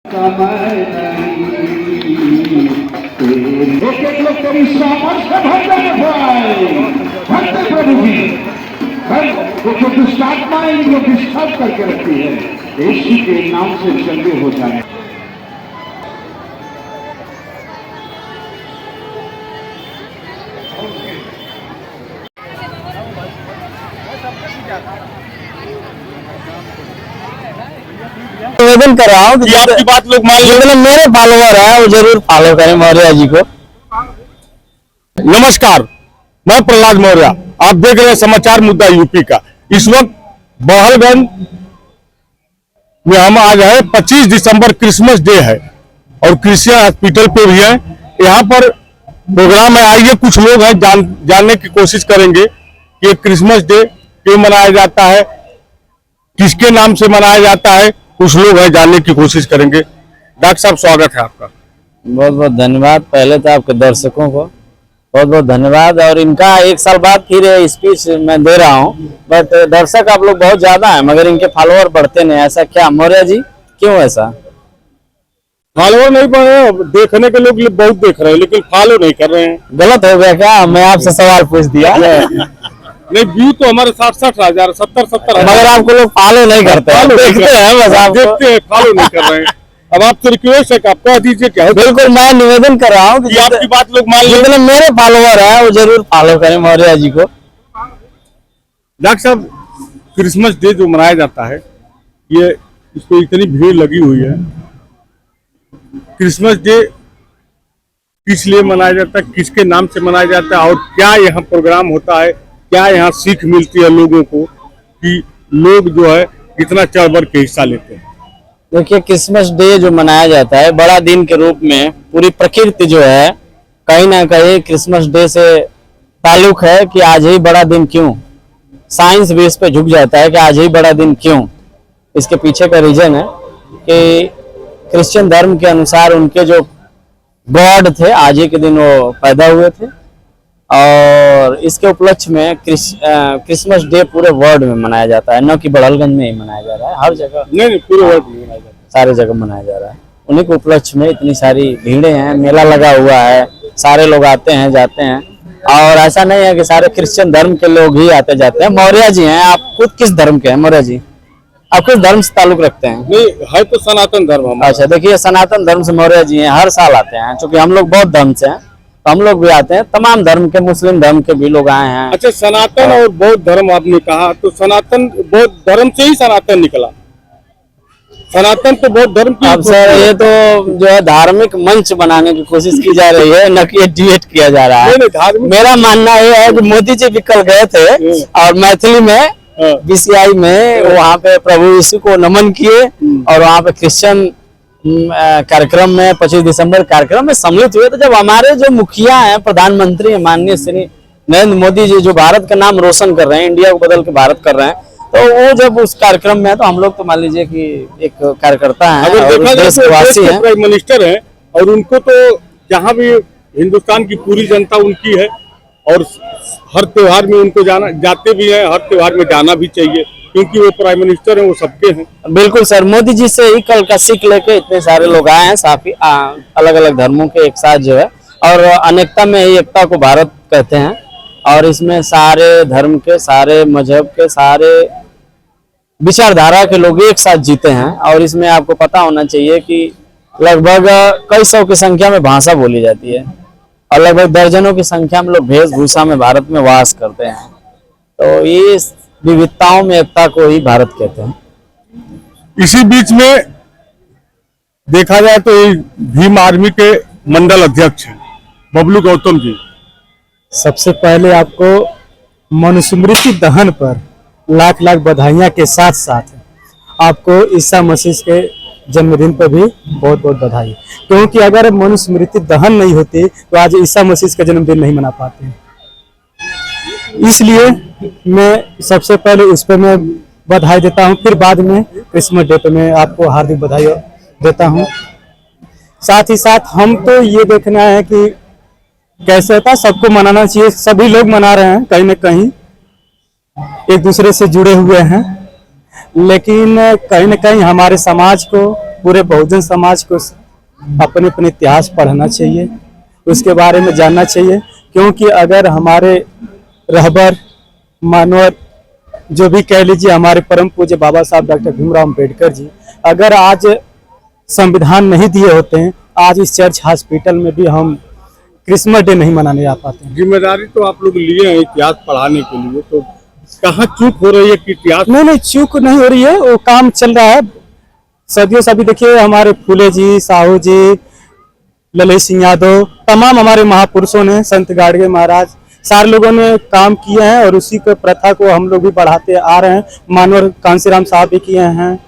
एक लोग तेरी सामर्थ्य भजन भाई भक्त प्रभु की देखो दुष्टात्मा इनको डिस्टर्ब करके रखती है। यीशु के नाम से चंगे हो जाए। निवेदन कर रहा हूँ कि आपकी बात लोग मान जितने मेरे फॉलोवर हैं वो जरूर फॉलो करें मौर्य जी को। नमस्कार, मैं प्रहलाद मौर्य, आप देख रहे हैं समाचार मुद्दा यूपी का। इस वक्त बहलगंज में हम आज हैं। 25 दिसंबर क्रिसमस डे है और क्रिश्चियन हॉस्पिटल पे भी है। यहाँ पर प्रोग्राम है। आइए कुछ लोग हैं जानने की कोशिश करेंगे कि क्रिसमस डे क्यों मनाया जाता है, किसके नाम से मनाया जाता है। कुछ लोग हैं जानने की कोशिश करेंगे। डॉक्टर साहब, स्वागत है आपका। बहुत बहुत धन्यवाद। पहले तो आपके दर्शकों को बहुत बहुत धन्यवाद। और इनका 1 साल बाद फिर स्पीच मैं दे रहा हूँ, बट दर्शक आप लोग बहुत ज्यादा हैं मगर इनके फॉलोअर बढ़ते नहीं। ऐसा क्या मौर्य जी, क्यों ऐसा? फॉलोअर नहीं बढ़ रहे, देखने के लोग बहुत देख रहे हैं लेकिन फॉलो नहीं कर रहे हैं। गलत हो गया क्या? मैं आपसे सवाल पूछ दिया। नहीं, व्यू तो हमारे 60-60 हजार 70-70 मगर आपको लोग फॉलो नहीं करते हैं, देखते हैं बस आपको। देखते हैं, फॉलो नहीं कर रहे हैं। अब आपसे रिक्वेस्ट है कि आप कह दीजिए क्या है। बिल्कुल, मैं निवेदन कर रहा हूँ कि आपकी बात लोग मान लें। जितने मेरे फॉलोअर हैं वो जरूर फॉलो करें मौर्य जी को। डॉक्टर साहब, क्रिसमस डे जो मनाया जाता है, ये इस पे इतनी भीड़ लगी हुई है। क्रिसमस डे किस लिए मनाया जाता है, किसके नाम से मनाया जाता है और क्या यहाँ प्रोग्राम होता है, क्या यहाँ सीख मिलती है लोगों को कि लोग जो है इतना चढ़ बढ़ के हिस्सा लेते हैं? देखिए, क्रिसमस डे जो मनाया जाता है बड़ा दिन के रूप में, पूरी प्रकृति जो है कहीं ना कहीं क्रिसमस डे से ताल्लुक है कि आज ही बड़ा दिन क्यों। साइंस भी इस पे झुक जाता है कि आज ही बड़ा दिन क्यों। इसके पीछे का रीजन है कि क्रिश्चियन धर्म के अनुसार उनके जो गॉड थे आज ही के दिन वो पैदा हुए थे और इसके उपलक्ष्य में क्रिसमस डे पूरे वर्ल्ड में मनाया जाता है, न कि बड़हलगंज में ही मनाया जा रहा है। हर जगह नहीं, पूरे वर्ल्ड में मनाया जाता है, सारी जगह मनाया जा रहा है। उन्हीं के उपलक्ष्य में इतनी सारी भीड़ें हैं, मेला लगा हुआ है, सारे लोग आते हैं जाते हैं। और ऐसा नहीं है कि सारे क्रिश्चियन धर्म के लोग ही आते जाते हैं। मौर्य जी हैं, आप खुद किस धर्म के हैं मौर्य जी? आप किस धर्म से ताल्लुक रखते हैं? नहीं है तो सनातन धर्म हमारा। अच्छा, देखिए सनातन धर्म से मौर्य जी हैं, हर साल आते हैं। चूंकि हम लोग बौद्ध धर्म से हैं तो हम लोग भी आते हैं। तमाम धर्म के, मुस्लिम धर्म के भी लोग आए हैं। अच्छा, सनातन और बौद्ध धर्म आपने कहा, तो सनातन बौद्ध धर्म से ही सनातन निकला। सनातन तो बौद्ध धर्म की। अब सर, ये तो जो है धार्मिक मंच बनाने की कोशिश की जा रही है, न कि ये डिबेट किया जा रहा है। मेरा मानना ये है कि मोदी जी भी कल गए थे और मैथिली में बीसीआई में वहाँ पे प्रभु यीशु को नमन किए और वहाँ पे क्रिश्चियन कार्यक्रम में 25 दिसंबर कार्यक्रम में सम्मिलित हुए। तो जब हमारे जो मुखिया हैं, प्रधानमंत्री हैं माननीय श्री नरेंद्र मोदी जी, जो भारत का नाम रोशन कर रहे हैं, इंडिया को बदल के भारत कर रहे हैं, तो वो जब उस कार्यक्रम में है तो हम लोग तो मान लीजिए कि एक कार्यकर्ता हैं और देशवासी हैं, प्राइम मिनिस्टर हैं और उनको तो जहाँ भी हिंदुस्तान की पूरी जनता उनकी है और हर त्योहार में उनको जाते भी हैं, हर त्योहार में जाना भी चाहिए क्योंकि वो प्राइम मिनिस्टर हैं, वो सबके हैं। बिल्कुल सर, मोदी जी से ही कल का सीख लेके इतने सारे लोग आए हैं, काफी अलग अलग धर्मों के एक साथ जो है। और अनेकता में ही एकता को भारत कहते हैं और इसमें सारे धर्म के, सारे मजहब के, सारे विचारधारा के लोग एक साथ जीते हैं। और इसमें आपको पता होना चाहिए कि लगभग कई सौ की संख्या में भाषा बोली जाती है और लगभग दर्जनों की संख्या में लोग वेशभूषा में भारत में वास करते हैं। तो ये विविधताओं में एकता को ही भारत कहते हैं। इसी बीच में देखा जाए तो भीम आर्मी के मंडल अध्यक्ष हैं बबलू गौतम जी। सबसे पहले आपको मनुस्मृति दहन पर लाख लाख बधाइयां के साथ साथ आपको ईसा मसीह के जन्मदिन पर भी बहुत बहुत बधाई, क्योंकि अगर मनुस्मृति दहन नहीं होती तो आज ईसा मसीह का जन्मदिन नहीं मना पाते। इसलिए मैं सबसे पहले उस पर मैं बधाई देता हूं, फिर बाद में क्रिसमस डे पे मैं आपको हार्दिक बधाई देता हूं। साथ ही साथ हम तो ये देखना है कि कैसे होता, सबको मनाना चाहिए। सभी लोग मना रहे हैं, कहीं न कहीं एक दूसरे से जुड़े हुए हैं। लेकिन कहीं न कहीं हमारे समाज को, पूरे बहुजन समाज को अपने अपने इतिहास पढ़ना चाहिए, उसके बारे में जानना चाहिए। क्योंकि अगर हमारे रहबर मानवर, जो भी कह लीजिए, हमारे परम पूज्य बाबा साहब डॉक्टर भीमराव अम्बेडकर जी अगर आज संविधान नहीं दिए होते हैं, आज इस चर्च हॉस्पिटल में भी हम क्रिसमस डे नहीं मनाने आ पाते। जिम्मेदारी तो आप लोग लिए हैं इतिहास पढ़ाने के लिए, तो कहाँ चूक हो रही है कि इतिहास? नहीं, चूक नहीं हो रही है, वो काम चल रहा है सदियों से। अभी देखिए हमारे फूले जी, साहू जी, ललित सिंह यादव, तमाम हमारे महापुरुषों ने, संत गाडगे महाराज, सारे लोगों ने काम किए हैं और उसी को प्रथा को हम लोग भी बढ़ाते आ रहे हैं। मानवर कांसीराम साहब भी किए हैं,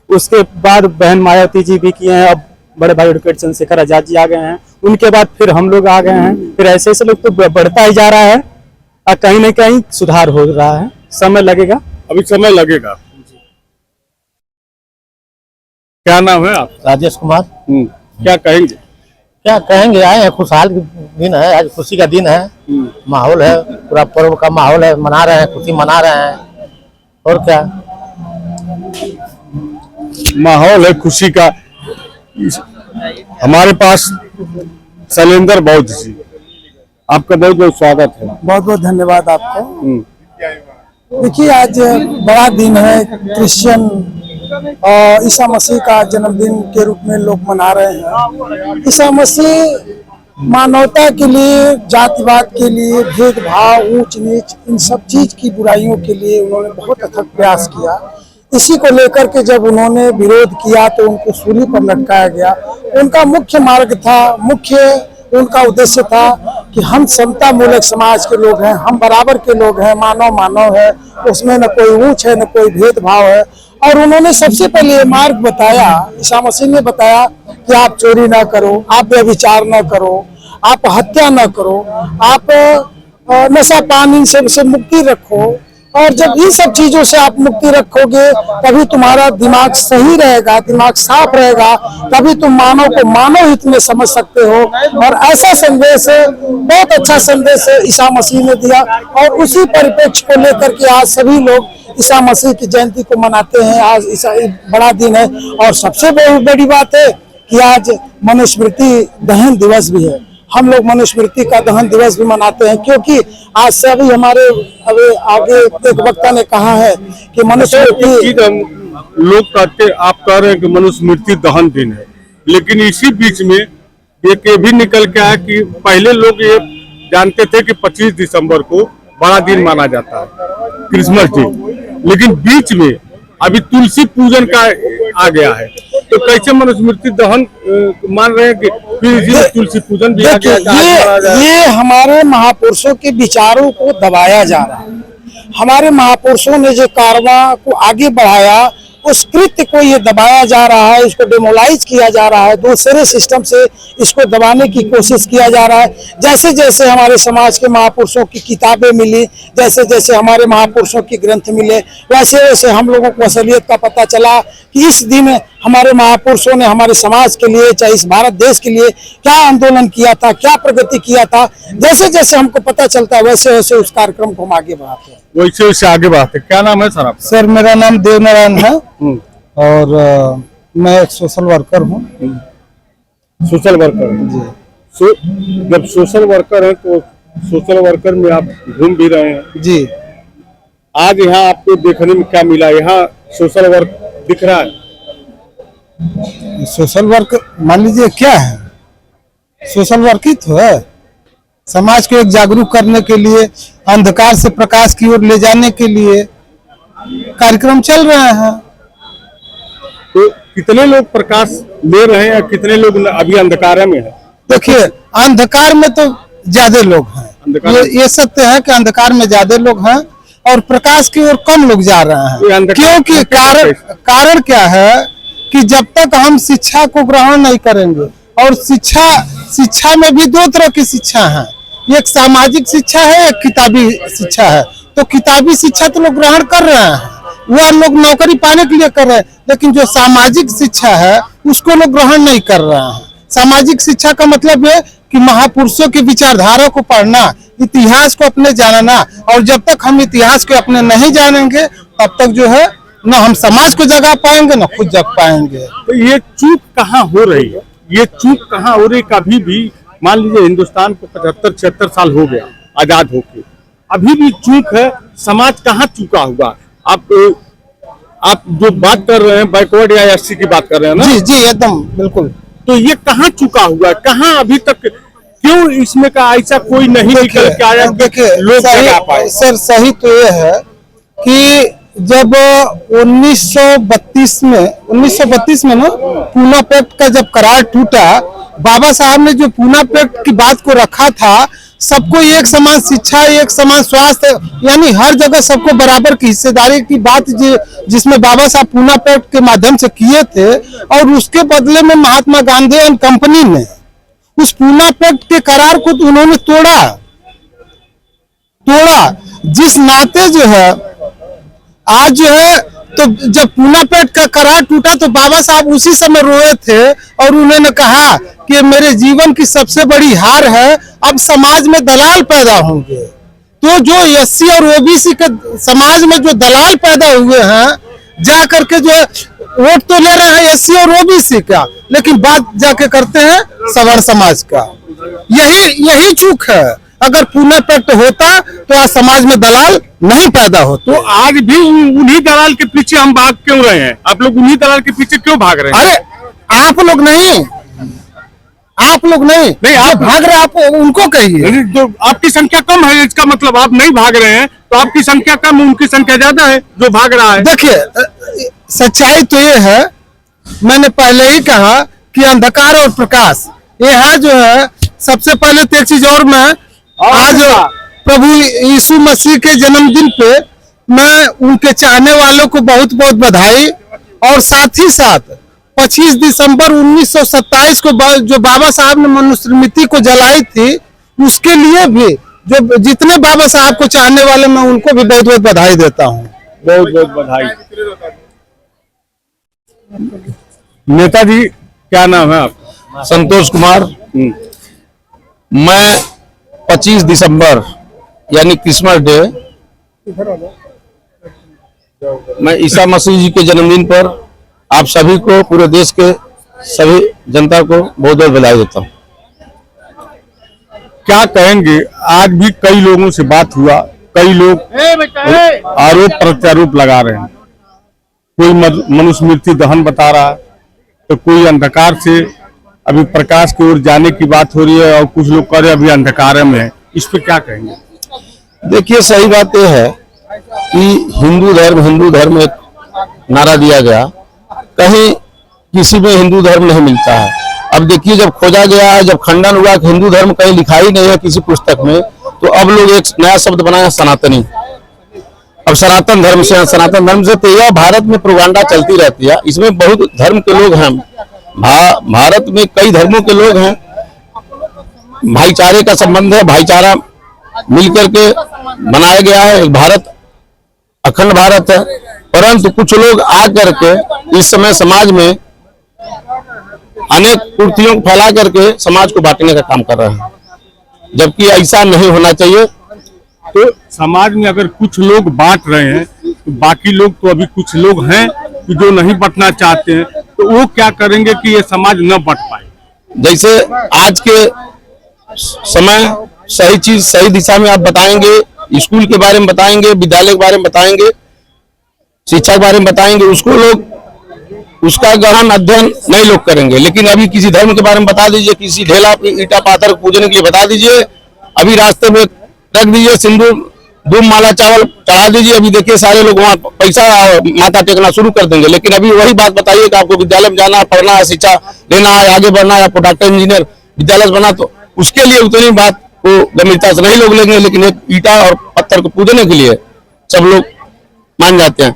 उसके बाद बहन मायावती जी भी किए हैं, अब बड़े भाई एडवोकेट चंद्रशेखर आजाद जी आ गए हैं, उनके बाद फिर हम लोग आ गए हैं। फिर ऐसे ऐसे लोग तो बढ़ता ही जा रहा है और कहीं न कहीं सुधार हो रहा है। समय लगेगा, अभी समय लगेगा। क्या नाम है आप? राजेश कुमार। क्या कहेंगे? क्या कहेंगे, आए हैं, खुशहाल दिन है, आज खुशी का दिन है, माहौल है, पूरा पर्व का माहौल है, मना रहे हैं, खुशी मना रहे हैं। और क्या माहौल है खुशी का। हमारे पास शैलेंद्र बौद्ध जी, आपका बहुत बहुत स्वागत है। बहुत बहुत धन्यवाद आपको। देखिए आज बड़ा दिन है, क्रिश्चियन और ईसा मसीह का जन्मदिन के रूप में लोग मना रहे हैं। ईसा मसीह मानवता के लिए, जातिवाद के लिए, भेदभाव, ऊंच नीच, इन सब चीज की बुराइयों के लिए उन्होंने बहुत अथक प्रयास किया। इसी को लेकर के जब उन्होंने विरोध किया तो उनको सूली पर लटकाया गया। उनका मुख्य मार्ग था, उनका उद्देश्य था कि हम समता मूलक समाज के लोग हैं, हम बराबर के लोग हैं, मानव मानव है, उसमें न कोई ऊंच है न कोई भेदभाव है। और उन्होंने सबसे पहले ये मार्ग बताया, ईसा मसीह ने बताया कि आप चोरी ना करो, आप व्यभिचार ना करो, आप हत्या ना करो, आप नशा पान इन सब से मुक्ति रखो। और जब इन सब चीजों से आप मुक्ति रखोगे तभी तुम्हारा दिमाग सही रहेगा, दिमाग साफ रहेगा, तभी तुम मानव को मानव हित में समझ सकते हो। और ऐसा संदेश, बहुत अच्छा संदेश ईसा मसीह ने दिया। और उसी परिप्रेक्ष्य को लेकर के आज सभी लोग ईसा मसीह की जयंती को मनाते हैं। आज ईसा बड़ा दिन है और सबसे बड़ी बात है कि आज मनुस्मृति दहन दिवस भी है। हम लोग मनुस्मृति का दहन दिवस भी मनाते हैं, क्योंकि आज से अभी हमारे अभी आगे एक वक्ता ने कहा है कि मनुस्मृति, लोग कहते, आप कह रहे हैं कि मनुस्मृति दहन दिन है, लेकिन इसी बीच में एक ये भी निकल के आया कि पहले लोग ये जानते थे कि 25 दिसंबर को बड़ा दिन माना जाता है, क्रिसमस डे, लेकिन बीच में अभी तुलसी पूजन का आ गया है, तो कैसे मनुस्मृति दहन मान रहे हैं कि फिर इसी में तुलसी पूजन भी आ गया? ये हमारे महापुरुषों के विचारों को दबाया जा रहा है। हमारे महापुरुषों ने जो कारवां को आगे बढ़ाया, उस कृत्य को ये दबाया जा रहा है, इसको डेमोलाइज किया जा रहा है, दूसरे सिस्टम से इसको दबाने की कोशिश किया जा रहा है। जैसे जैसे हमारे समाज के महापुरुषों की किताबें मिली, जैसे जैसे हमारे महापुरुषों की ग्रंथ मिले, वैसे वैसे हम लोगों को असलियत का पता चला कि इस दिन हमारे महापुरुषों ने हमारे समाज के लिए, चाहे इस भारत देश के लिए क्या आंदोलन किया था, क्या प्रगति किया था। जैसे जैसे हमको पता चलता है वैसे वैसे उस कार्यक्रम को हम आगे बढ़ाते हैं। वैसे वैसे आगे बढ़ाते। क्या नाम है सर आपका? सर मेरा नाम देवनारायण है और मैं एक सोशल वर्कर हूँ। सोशल वर्कर जी। जब सोशल वर्कर है तो सोशल वर्कर में आप घूम भी रहे हैं जी। आज यहाँ आपको देखने में क्या मिला? यहाँ सोशल वर्क दिख रहा है? सोशल वर्क मान लीजिए क्या है, सोशल वर्क ही तो है। समाज को एक जागरूक करने के लिए, अंधकार से प्रकाश की ओर ले जाने के लिए कार्यक्रम चल रहे हैं। तो कितने लोग प्रकाश ले रहे हैं, कितने लोग अभी अंधकार में है? देखिए अंधकार में तो ज्यादा लोग हैं, ये सत्य है कि अंधकार में ज्यादा लोग हैं और प्रकाश की ओर कम लोग जा रहे हैं। क्योंकि कारण क्या है कि जब तक हम शिक्षा को ग्रहण नहीं करेंगे, और शिक्षा में भी दो तरह की शिक्षा है, एक सामाजिक शिक्षा है, एक किताबी शिक्षा है। तो किताबी शिक्षा तो लोग ग्रहण कर रहे हैं, वो लोग नौकरी पाने के लिए कर रहे हैं, लेकिन जो सामाजिक शिक्षा है उसको लोग ग्रहण नहीं कर रहे हैं। सामाजिक शिक्षा का मतलब है कि महापुरुषों की विचारधारा को पढ़ना, इतिहास को अपने जानना, और जब तक हम इतिहास को अपने नहीं जानेंगे तब तक जो है न हम समाज को जगा पाएंगे न खुद जग पाएंगे। तो ये चूक कहाँ हो रही है? ये चूक कहाँ हो रही? कभी भी मान लीजिए हिंदुस्तान को 75-76 साल हो गया आजाद होके, अभी भी चूक है। समाज कहाँ चूका हुआ? आप जो बात कर रहे हैं बैकवर्ड या एससी की बात कर रहे हैं ना? जी जी एकदम बिल्कुल। तो ये कहाँ चुका हुआ है? कहाँ अभी तक क्यों इसमें का ऐसा कोई नहीं निकल के आया? देखिए लोग जगा पाए। सर सही तो ये है कि जब 1932 में ना पूना पैक्ट का जब करार टूटा, बाबा साहब ने जो पूना पैक्ट की बात को रखा था, सबको एक समान शिक्षा, एक समान स्वास्थ्य, यानी हर जगह सबको बराबर की हिस्सेदारी की बात जिसमें बाबा साहब पूना पैक्ट के माध्यम से किए थे, और उसके बदले में महात्मा गांधी एंड कंपनी ने उस पूना पैक्ट के करार को उन्होंने तोड़ा। जिस नाते जो है आज जो है, तो जब पूना पैक्ट का करार टूटा तो बाबा साहब उसी समय रोए थे और उन्होंने कहा कि मेरे जीवन की सबसे बड़ी हार है, अब समाज में दलाल पैदा होंगे। तो जो एससी और ओबीसी के समाज में जो दलाल पैदा हुए हैं, जा करके जो वोट तो ले रहे हैं एससी और ओबीसी का, लेकिन बात जाके करते हैं सवर्ण समाज का। यही चूक है। अगर पूना पैक्ट होता तो आज समाज में दलाल नहीं पैदा होते। तो आज भी उन्हीं दलाल के पीछे हम भाग क्यों रहे हैं? आप लोग उन्हीं दलाल के पीछे क्यों भाग रहे हैं? अरे आप लोग नहीं आप भाग रहे, आप उनको कहिए। जो आपकी संख्या कम है, इसका मतलब आप नहीं भाग रहे हैं, तो आपकी संख्या कम, उनकी संख्या ज्यादा है जो भाग रहा है। देखिए सच्चाई तो ये है, मैंने पहले ही कहा कि अंधकार और प्रकाश यहाँ जो है। सबसे पहले तो एक चीज और मैं आज प्रभु यीशु मसीह के जन्मदिन पे मैं उनके चाहने वालों को बहुत बहुत बधाई, और साथ ही साथ 25 दिसंबर 1927 को जो बाबा साहब ने मनुस्मृति को जलाई थी, उसके लिए भी जो जितने बाबा साहब को चाहने वाले, मैं उनको भी बहुत बहुत बधाई देता हूँ। बहुत बहुत बधाई। नेताजी क्या नाम है आपका? संतोष कुमार। मैं 25 दिसंबर यानी क्रिसमस डे, मैं ईसा मसीह जी के जन्मदिन पर आप सभी को, पूरे देश के सभी जनता को बहुत बहुत बधाई देता हूँ। क्या कहेंगे? आज भी कई लोगों से बात हुआ, कई लोग आरोप प्रत्यारोप लगा रहे हैं। कोई मनुस्मृति दहन बता रहा है, तो कोई अंधकार से अभी प्रकाश की ओर जाने की बात हो रही है, और कुछ लोग कह रहे अभी अंधकार में है। इस पे क्या कहेंगे? देखिए सही बात यह है कि हिंदू धर्म एक नारा दिया गया, कहीं किसी में हिंदू धर्म नहीं मिलता है। अब देखिए जब खोजा गया है, जब खंडन हुआ कि हिंदू धर्म कहीं लिखा ही नहीं है किसी पुस्तक में, तो अब लोग एक नया शब्द बनाया सनातनी। अब सनातन धर्म से तो यह भारत में प्रोपेगेंडा चलती रहती है। इसमें बहुत धर्म के लोग हैं, भारत में कई धर्मों के लोग हैं, भाईचारे का संबंध है, भाईचारा मिलकर के बनाया गया है। एक भारत अखंड भारत है, परंतु कुछ लोग आकर के इस समय समाज में अनेक कुर्तियों को फैला करके समाज को बांटने का काम कर रहे हैं, जबकि ऐसा नहीं होना चाहिए। तो समाज में अगर कुछ लोग बांट रहे हैं, तो बाकी लोग तो अभी कुछ लोग हैं कि जो नहीं बांटना चाहते हैं, तो वो क्या करेंगे कि ये समाज न बंट पाए? जैसे आज के समय सही चीज सही दिशा में आप बताएंगे, स्कूल के बारे में बताएंगे, विद्यालय के बारे में बताएंगे, शिक्षा के बारे में बताएंगे, उसको लोग उसका गहन अध्ययन नहीं लोग करेंगे। लेकिन अभी किसी धर्म के बारे में बता दीजिए, किसी ढेला ईटा पाथर पूजने के लिए बता दीजिए, अभी रास्ते में रख दीजिए, सिंदूर धूप माला चावल चढ़ा दीजिए, अभी देखिए सारे लोग वहाँ पैसा माथा टेकना शुरू कर देंगे। लेकिन अभी वही बात बताइए कि आपको विद्यालय में जाना है, पढ़ना है, शिक्षा लेना है, आगे बढ़ना है, आपको डॉक्टर इंजीनियर विद्यालय बना, तो उसके लिए उतनी बात को गंभीरता से नहीं लोग लेंगे। लेकिन एक ईटा और पत्थर को पूजने के लिए सब लोग मान जाते हैं।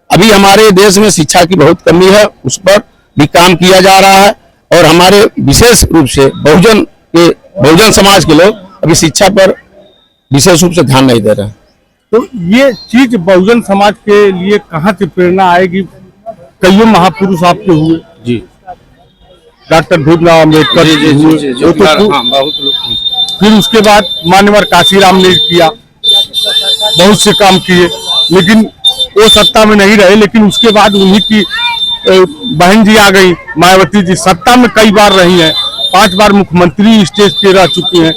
अभी हमारे देश में शिक्षा की बहुत कमी है, उस पर भी काम किया जा रहा है, और हमारे विशेष रूप से बहुजन समाज के लोग अभी शिक्षा पर विशेष रूप से ध्यान नहीं दे रहे हैं। तो ये चीज बहुजन समाज के लिए कहाँ से प्रेरणा आएगी? कई महापुरुष आपके हुए जी, डॉक्टर भीमराव अम्बेडकर फिर उसके बाद मान्यवर काशीराम ने किया, बहुत से काम किए, लेकिन वो सत्ता में नहीं रहे, लेकिन उसके बाद उन्हीं की बहन जी आ गई, मायावती जी सत्ता में कई बार रही हैं, 5 बार मुख्यमंत्री स्टेज पे रह चुकी हैं।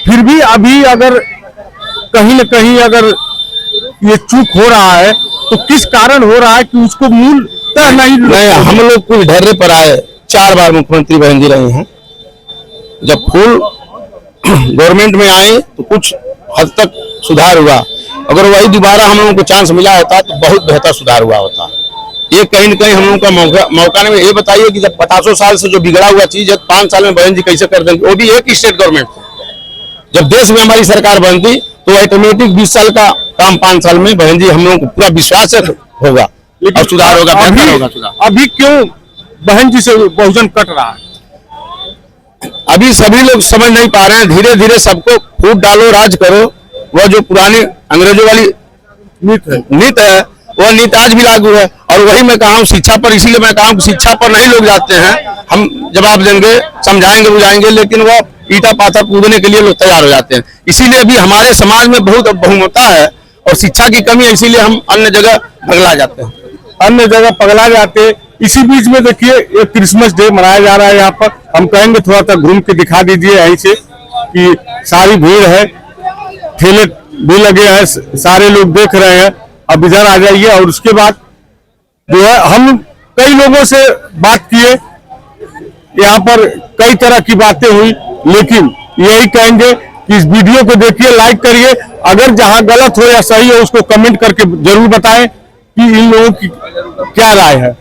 फिर भी अभी अगर कहीं न कहीं अगर ये चूक हो रहा है तो किस कारण हो रहा है कि उसको मूलतः नहीं हम लोग कुछ ढर्रे पर आए, 4 बार मुख्यमंत्री बहन जी रही हैं। जब फुल गवर्नमेंट में आए तो कुछ हद तक सुधार हुआ। अगर वही दोबारा हम लोगों को चांस मिला होता तो बहुत बेहतर सुधार हुआ होता। ये कहीं न कहीं हम लोगों का मौका नहीं। ये बताइए कि जब 50 साल से जो बिगड़ा हुआ चीज 5 साल में बहन जी कैसे कर देंगे, वो भी एक स्टेट गवर्नमेंट। जब देश में हमारी सरकार बनती तो ऑटोमेटिक 20 साल का काम 5 साल में बहन जी हम लोगों को पूरा विश्वास होगा और सुधार होगा, बेहतर होगा सुधार। अभी क्यों बहन जी से बहुजन कट रहा है? अभी सभी लोग समझ नहीं पा रहे हैं। धीरे धीरे सबको फूट डालो, राज करो। वह जो पुरानी अंग्रेजों वाली नीति है वह नीति आज भी लागू है। और वही मैं कहा हूँ शिक्षा पर, इसीलिए मैं कहा हूँ शिक्षा पर नहीं लोग जाते हैं। हम जवाब देंगे, समझाएंगे, बुझाएंगे, लेकिन वह ईटा पाथर कूदने के लिए लोग तैयार हो जाते हैं। इसीलिए भी हमारे समाज में बहुत बहुमता है और शिक्षा की कमी है, इसीलिए हम अन्य जगह पगला जाते हैं। अन्य जगह पगला जाते हैं। इसी बीच में देखिए एक क्रिसमस डे मनाया जा रहा है यहाँ पर। हम कहेंगे थोड़ा सा घूम के दिखा दीजिए यहीं से कि सारी भीड़ है, ठेले भी लगे हैं, सारे लोग देख रहे हैं। अब इधर आ जाइए। और उसके बाद जो है हम कई लोगों से बात किए, यहाँ पर कई तरह की बातें हुई, लेकिन यही कहेंगे कि इस वीडियो को देखिए, लाइक करिए। अगर जहां गलत हो या सही हो उसको कमेंट करके जरूर बताएं कि इन लोगों की क्या राय है।